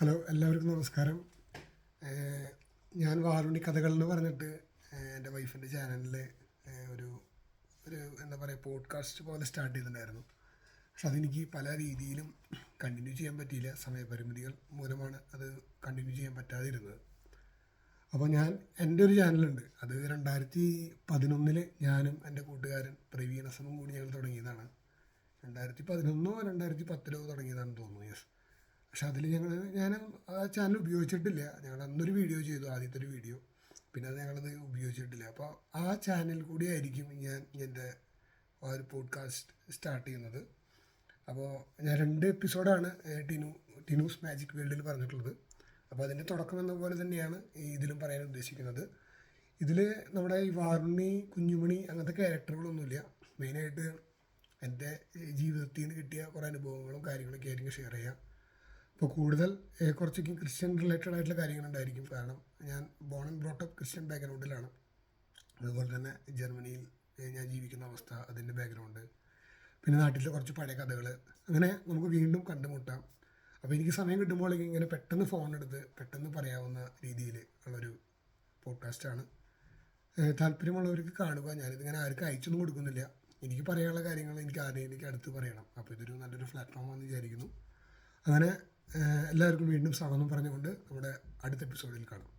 Hello, എല്ലാവർക്കും നമസ്കാരം. ഞാൻ വാറുണ്ണി കഥകൾ എന്ന് പറഞ്ഞിട്ട് എൻ്റെ വൈഫിൻ്റെ ചാനലിൽ ഒരു ഒരു എന്താ പറയുക പോഡ്കാസ്റ്റ് പോലെ സ്റ്റാർട്ട് ചെയ്തിട്ടുണ്ടായിരുന്നു. പക്ഷെ അതെനിക്ക് പല രീതിയിലും കണ്ടിന്യൂ ചെയ്യാൻ പറ്റിയില്ല. സമയപരിമിതികൾ മൂലമാണ് അത് കണ്ടിന്യൂ ചെയ്യാൻ പറ്റാതിരുന്നത്. അപ്പോൾ എൻ്റെ ഒരു ചാനലുണ്ട്. അത് 2011 ഞാനും എൻ്റെ കൂട്ടുകാരൻ പ്രവീൺ അസമും കൂടി ഞങ്ങൾ തുടങ്ങിയതാണ്. 2011 2010 തുടങ്ങിയതാണെന്ന് തോന്നുന്നു. യെസ്. പക്ഷെ അതിൽ ഞാൻ ആ ചാനൽ ഉപയോഗിച്ചിട്ടില്ല. ഞങ്ങൾ അന്നൊരു വീഡിയോ ചെയ്തു, ആദ്യത്തെ ഒരു വീഡിയോ. പിന്നെ അത് ഞങ്ങളത് ഉപയോഗിച്ചിട്ടില്ല. അപ്പോൾ ആ ചാനൽ കൂടി ആയിരിക്കും ഞാൻ എൻ്റെ ആ ഒരു പോഡ്കാസ്റ്റ് സ്റ്റാർട്ട് ചെയ്യുന്നത്. അപ്പോൾ ഞാൻ 2 എപ്പിസോഡാണ് ടിനൂസ് മാജിക് വേൾഡിൽ പറഞ്ഞിട്ടുള്ളത്. അപ്പോൾ അതിൻ്റെ തുടക്കം എന്ന പോലെ തന്നെയാണ് ഇതിലും പറയാൻ ഉദ്ദേശിക്കുന്നത്. ഇതിൽ നമ്മുടെ ഈ വാറുണ്ണി, കുഞ്ഞുമണി അങ്ങനത്തെ ക്യാരക്ടറുകളൊന്നുമില്ല. മെയിനായിട്ട് എൻ്റെ ജീവിതത്തിൽ നിന്ന് കിട്ടിയ കുറേ അനുഭവങ്ങളും കാര്യങ്ങളൊക്കെ ആയിരിക്കും ഷെയർ ചെയ്യുക. ഇപ്പോൾ കൂടുതൽ കുറച്ചൊക്കെ ക്രിസ്ത്യൻ റിലേറ്റഡ് ആയിട്ടുള്ള കാര്യങ്ങളുണ്ടായിരിക്കും. കാരണം ഞാൻ ബോൺ ആൻഡ് ബ്രോട്ടപ്പ് ക്രിസ്ത്യൻ ബാക്ക്ഗ്രൗണ്ടിലാണ്. അതുപോലെ തന്നെ ജർമ്മനിയിൽ ഞാൻ ജീവിക്കുന്ന അവസ്ഥ, അതിൻ്റെ ബാക്ക്ഗ്രൗണ്ട്, പിന്നെ നാട്ടിലെ കുറച്ച് പഴയ കഥകൾ, അങ്ങനെ നമുക്ക് വീണ്ടും കണ്ടുമുട്ടാം. അപ്പോൾ എനിക്ക് സമയം കിട്ടുമ്പോൾ ഇങ്ങനെ പെട്ടെന്ന് ഫോണെടുത്ത് പെട്ടെന്ന് പറയാവുന്ന രീതിയിൽ ഉള്ളൊരു പോഡ്കാസ്റ്റാണ്. താല്പര്യമുള്ളവർക്ക് കാണുക. ഞാനിതിങ്ങനെ ആർക്കും അയച്ചൊന്നും കൊടുക്കുന്നില്ല. എനിക്ക് പറയാനുള്ള കാര്യങ്ങൾ എനിക്ക് അടുത്ത് പറയണം. അപ്പോൾ ഇതൊരു നല്ലൊരു പ്ലാറ്റ്ഫോമാണെന്ന് വിചാരിക്കുന്നു. അങ്ങനെ എല്ലാവർക്കും വീണ്ടും സ്വാഗതം പറഞ്ഞുകൊണ്ട് നമ്മുടെ അടുത്ത എപ്പിസോഡിൽ കാണാം.